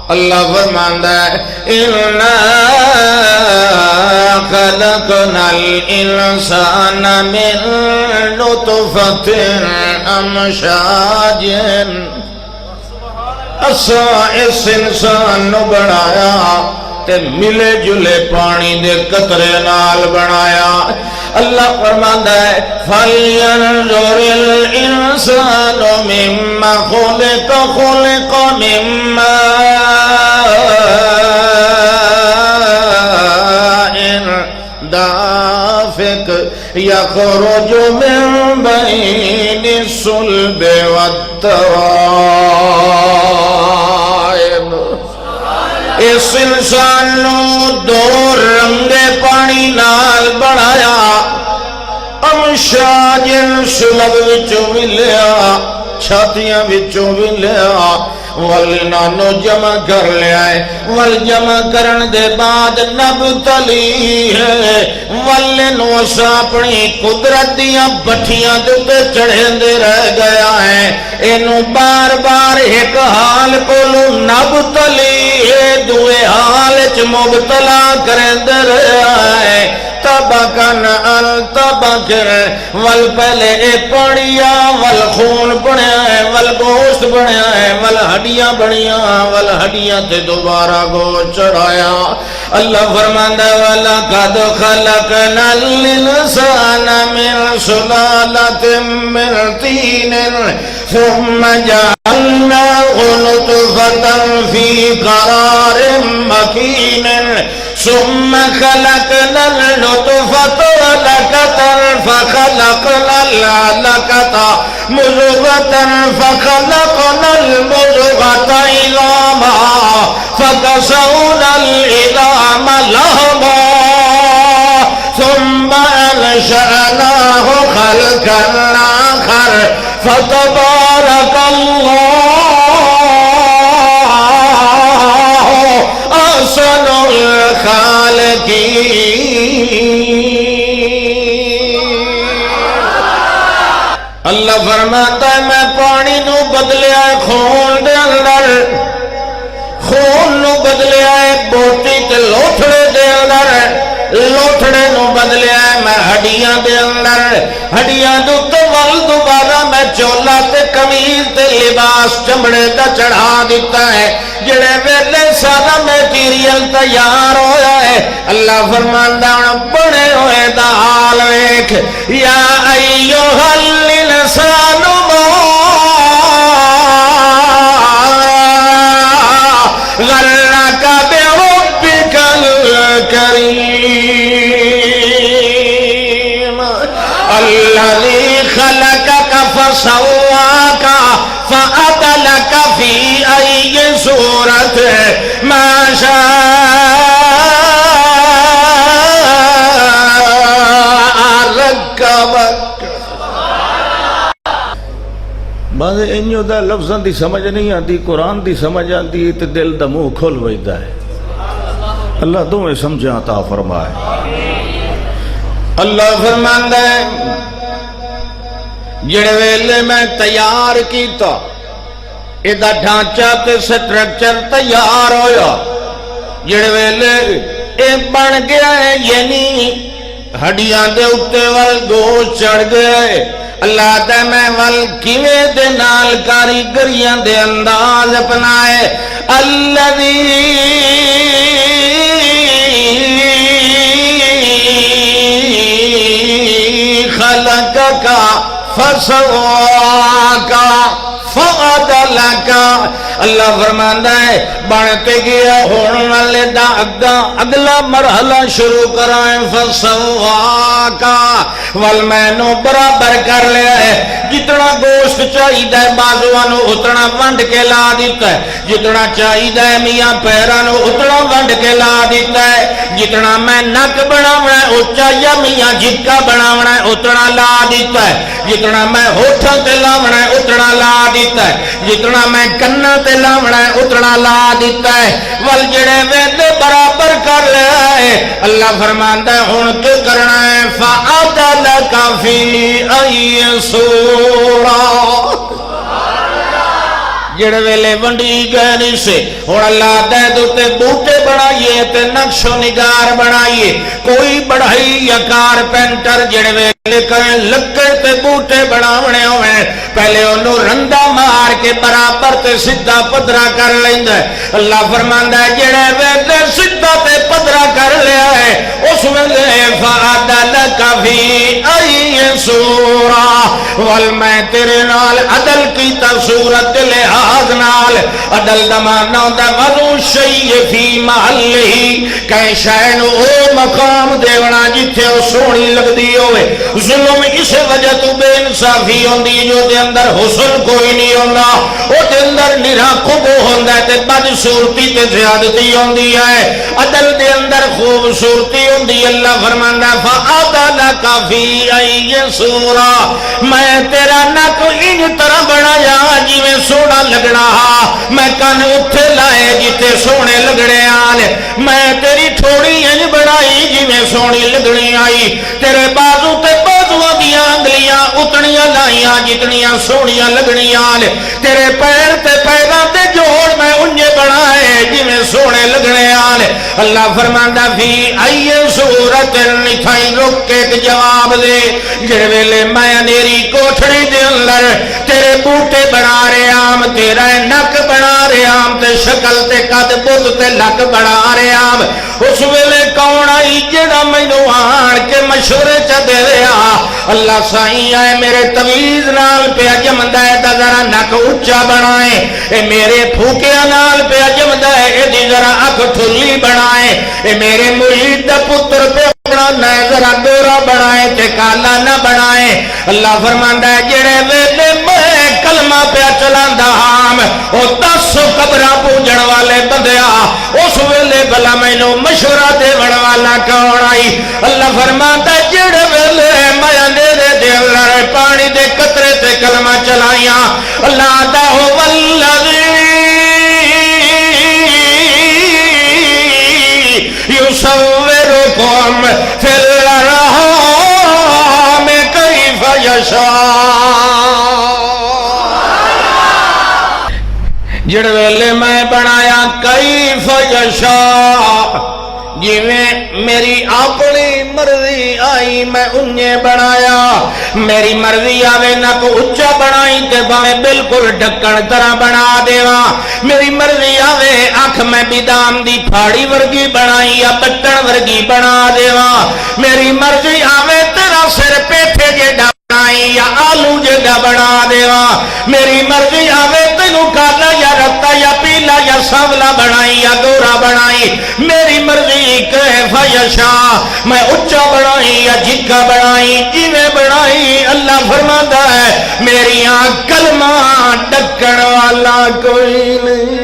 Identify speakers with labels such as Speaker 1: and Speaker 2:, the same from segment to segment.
Speaker 1: اللہ فرماندا ہے اِنَّا خَلَقْنَا الْإِنسَانَ مِن نُطْفَةٍ أَمْشَاجٍ اساں اس انسان نو بنایا تے ملے جلے پانی دے قطرے نال بنایا اللہ فرماندا ہے فَلْيَنْظُرِ الْإِنسَانُ مِمَّا خُلِقَ خُلِقَ مِن مَّاءٍ دافق يخرج من بين الصلب والترائب اس انسان نو دو رنگے پانی نال بنایا امشاجن سلب وچوں ملیا چھاتیاں وچوں ملیا والنانو جمع کر لیا ہے والجمع کرن دے بعد نبتلی ہے والنو اسا اپنی قدرت دیاں بٹھیاں دے چڑھیں دے رہ گیا ہے انو بار بار ایک حال کولو نبتلی ہے دوے حال چ مبتلا کریں دے رہا ہے تبکن التبکر ول پہلے اے پڑیا ول خون بنیا ہے ول گوشت بنیا ہے ول ہڈیاں بنیاں ول ہڈیاں تے دوبارہ گوشت چڑھایا اللہ فرماندا ہے وَلَقَدْ خَلَقْنَا الْإِنسَانَ مِنْ سُلَالَةٍ مِّنْ طِينٍ ثُمَّ جَعَلْنَاهُ نُطْفَةً فِي قَرَارٍ مَّكِينٍ ثم خلقنا النطفة علقة فخلقنا العلقة مضغة فخلقنا المضغة عظاما فكسونا العظام لحما ثم أنشأناه خلقا آخر فتبارك الله أحسن اللہ فرماتا ہے میں پانی نو بدلیا ہے خون دے اندر خون نو بدلیا ہے بوٹی تے لوٹھڑے دے اندر لوٹھڑے نو بدلیا ہے میں ہڈیاں دے اندر ہڈیاں دو تو ول دوبارہ میں چولا تے قمیض تے لباس چمڑے دا چڑھا دیتا ہے جڑے ویلے سارا میٹیریل تیار ہویا ہے اللہ فرماندا بنے ہوئے دا حال ویکھ یا ایھا الانسان غرک بربک الکریم الذی خلقک فسواک فعدلک فی ای صورت ما شاء رکبک بعض انجو دا لفظاں دی سمجھ نہیں آتی قرآن دی سمجھ آتی تے دل دا منہ کھول ویدا ہے اللہ تمہیں سمجھا عطا فرمائے اللہ فرماندا ہے جڑے ویلے میں تیار کیتا ایدہ ڈھانچہ تے سٹرکچر تیار ہویا جڑے ویلے اے بن گیا ہے یعنی ہڈیاں دے اتے وال گوشت چڑھ گئے اللہ دے میں ول کیوے دے نال کاریگریاں دے انداز اپنائے الذی خلقک فسواک فعدلک اللہ فرماندا ہے بنتے گیا ہون والے دا اگلا مرحلہ شروع کرائیں فسواک ول مینو برابر کر لیا ہے جتنا گوشت چاہیدہ ہے بازوانو اتنا ونڈ کے لا دیتا ہے جتنا چاہیدہ ہے میاں پیرانو اتنا ونڈ کے لا دیتا ہے جتنا میں نک بناونا ہے اچھا یا میاں جھٹکا بناونا ہے اتنا لا دیتا ہے جتنا میں ہوٹھاں تے لاونا ہے اتنا لا دیتا ہے جتنا میں کنہ تے لاونا ہے اتنا لا دیتا ہے ول جڑے ویدے برابر کر لیا ہے اللہ فرماندا ہے ہن کیا کرنا ہے فعدلک فی ای صورت جڑے ویلے ونڈی گئے نہیں سے اور اللہ دے دوتے بوٹے بنائیے تے نقش و نگار بنائیے کوئی بڑھائی یا کارپینٹر جڑے ویلے کہیں لکڑ تے بوٹے بناونے ہوئے پہلے انہوں رندہ مار کے برابر تے سدھا پدرا کر لیندہ ہے اللہ فرماندہ ہے جڑے ویلے سدھا تے پدرا کر لیا ہے اس ویلے فَعَدَلَكَ فِي أَيِّ سُورَةٍ والمیں تیرے نال عدل کی تصورت لحاظ نال عدل دمانا دا وضو شیئے فی محلی کہیں شہن او مقام دیونا جتھے او سونی لگ دی ہوئے ظلم اس وجہ تو بے انصافی ہوندی جو دے اندر حسن کوئی نہیں ہوندہ او دے اندر نرا قبو ہوندہ تے بد صورتی تے زیادتی ہوندی ہے عدل دے اندر خوبصورتی ہوندی اللہ فرماندہ فَعَدَلَكَ فِي أَيِّ سُورَةٍ میں تیرا نک ان طرح بنایا جی میں سونا لگنا میں کن اتھے لائے جتے سونے لگنے آلے میں تیری تھوڑی انج بنائی جی میں سونی لگنی آئی تیرے بازو تے بازوہ دیا انگلیاں اتنیاں لائیاں جتنیاں سونیاں لگنی آلے تیرے پیر تے پیران تے جوڑ میں انجے بنائے جی میں سونے لگنے آلے اللہ فرماندہ فی آئیے صورت نتھائی رک کے جواب دے جڑویلے میں انیری کوٹھڑی دے اللہ تیرے بوٹے بنا رہے آم تیرا نک بنا رہے آم تے شکل تے قد بد تے لک بنا رہے آم اس ویلے کون آئی جڑا میں نوان کے مشورے چا دے رہا اللہ سائیں آئے میرے تویز نال پہ اجمدہ ہے تا ذرا نک اچھا بنائے اے میرے پھوکیا نال پہ اجمدہ ہے اے دی ذرا اک ٹھلی بنائے اے میرے مرید پتر پہ اپنا ذرا دورا بنائے تے کالا نہ بنائے اللہ فرماندہ ہے جڑے ویلے میں کلمہ پہ چلاندہ ہام او 10 قبرہ پوجن والے بندیا اس ویلے بلا میں نو مشورہ دے والا کون آئی اللہ فرماتا جڑے ویلے میں اندھیرے دے اللہ پانی دے قطرے تے کلمہ چلائیاں اللہ دا ہو والذی یصورکم فی الارحام کیف یشاء جڑ ویلے میں بنایا کیف یشاء جی میں میری اپنی مرضی آئی میں انہیں بنایا میری مرضی آوے نہ کو اچھا بنائی تے باوے بالکل ڈھکن طرح بنا دیوا میری مرضی آوے آنکھ میں بیدام دی پھاڑی ورگی بنائی یا بٹن ورگی بنا دیوا میری مرضی آوے تیرا سر پیٹھے جیڑا بنائی یا آلو جیڑا بنا دیوا میری مرضی آوے تینو کالا یا رتا یا پیلا یا ساولا بنائی یا گورا بنائی میری مرضی کیف یشاء میں اچھا بنائی یا جھکا بنائی جیویں بنائی اللہ فرماتا ہے میری آنکھ کلمہ ڈکن والا کوئی نہیں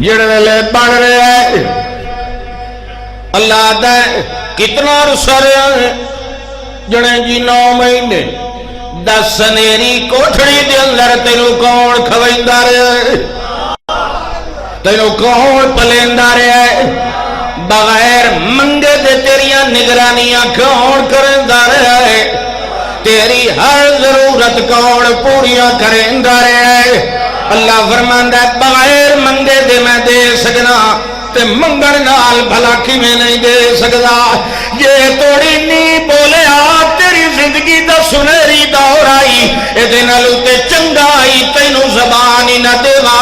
Speaker 1: جڑے بڑھ رہے ہیں اللہ دے کتنا رسا رہے ہیں جڑے جی 9 مہینے 10 سنیری کوٹھڑی دے اندر تینو کون کھوائندہ رہے تینو کون پلیندہ رہے بغیر منگے دے تیریاں نگرانیاں کون کرندہ رہے تیری ہر ضرورت کون پوریاں کرندہ رہے اللہ فرماندہ ہے بغیر منگے دے میں دے سکنا تے منگن نال بھلا کی میں نہیں دے سکتا یہ توڑی نہیں بولے تیری زندگی دا سنہری دور آئی ایدے نالو تے چنگا آئی تینو زبان ہی نہ دیوا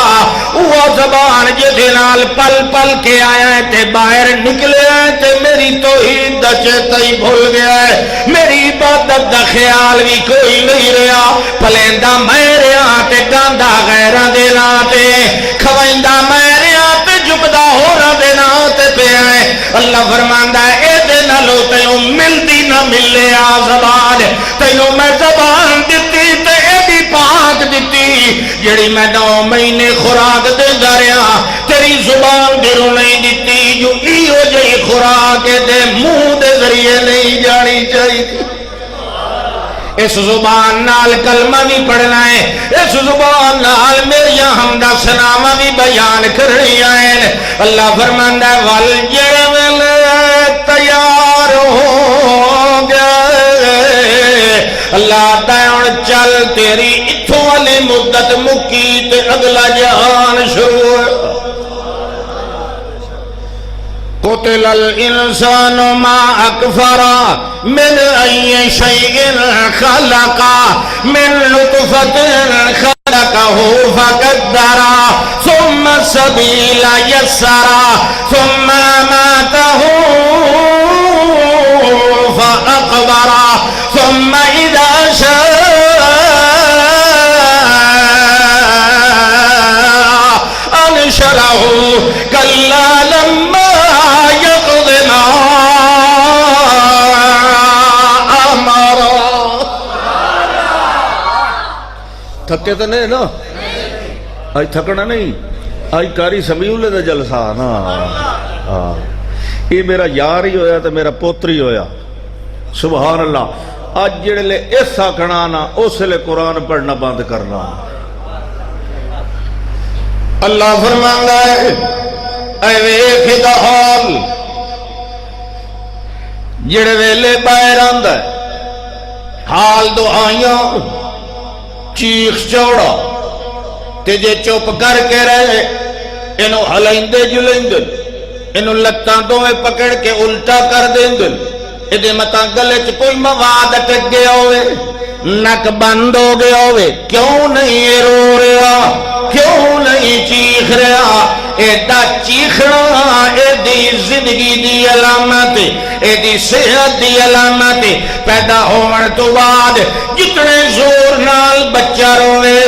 Speaker 1: وہ زبان جدے نال پل پل کے آیا ہے تے باہر نکلے ہیں تے میری توحید دا چیتا ہی بھول گیا ہے میری عبادت دا خیال بھی کوئی نہیں رہا پلیندہ میں رہا تے گاندہ غیرہ دینا تے کھوائندہ میں رہا تے جبدہ ہو رہا دینا تے پہ آئے اللہ فرماندہ ہے اے دے نالو تینو ملدی نہ ملے زبان تینو میں زبان دیتی تے اے بھی پاک دیتی جڑی میں 9 مہینے خوراک دے داریا تیری زبان دیرو نہیں دیتی جو ایو جئی خوراک دے منہ دے ذریعے نہیں جانی چاہیے اس زبان نال کلمہ بھی پڑھنا ہے اس زبان نال میری حمدہ سنامہ بھی بیان کرنی ہے اللہ فرماندہ ہے والجبل تیار ہو گئے اللہ تعالیٰ چل تیری اتھوں والی مدت مکی تے اگلا جہان شروع ہے قتل الانسان ما اکفرا من ای شیء خلقا من لطفت خلقه فقدرا ثم السبیل یسرا ثم اماته فاقبرا ثم اذا شاء انشره کلا لما تھکے تو نہیں نا آج تھکنا نہیں آج کاری سمیولے دا جلسہ نا یہ میرا یار ہی ہویا تو میرا پوتر ہی ہویا سبحان اللہ آج جڑے لے اس آکھنا نا اس لے قرآن پڑھنا بند کرنا اللہ فرمانگا ہے اے ویکھ دا حال جڑے ویلے باہر آندا ہے حال دعائیاں چیخ چوڑا تے جے چپ کر کے رہے انہوں ہلائندے جلائندن انہوں لتاں دوئے پکڑ کے الٹا کر دیندن ادھے متاں گلے چ کوئی مواد اٹک گیا ہوئے نک بند ہو گیا ہوئے کیوں نہیں رو رہا کیوں نہیں چیخ رہا ایڈا چیخنا ایڈی زندگی دی علامت ایڈی صحت دی علامت پیدا ہونے تو بعد جتنے زور نال بچہ روے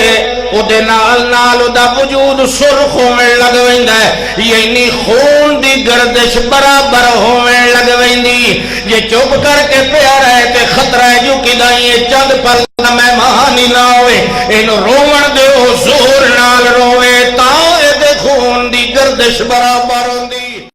Speaker 1: او دے نال نال او دا وجود سرخ ہونے لگ ویندا ہے یعنی خون دی گردش برابر ہونے لگ ویندی یہ چپ کر کے پیا رہے تے خطرہ ہے جو کدائیں چند پر مہمان ہی نہ ہوئے اینو روون دیو زور نال روے تا اے دے خون دی گردش برابر ہوندی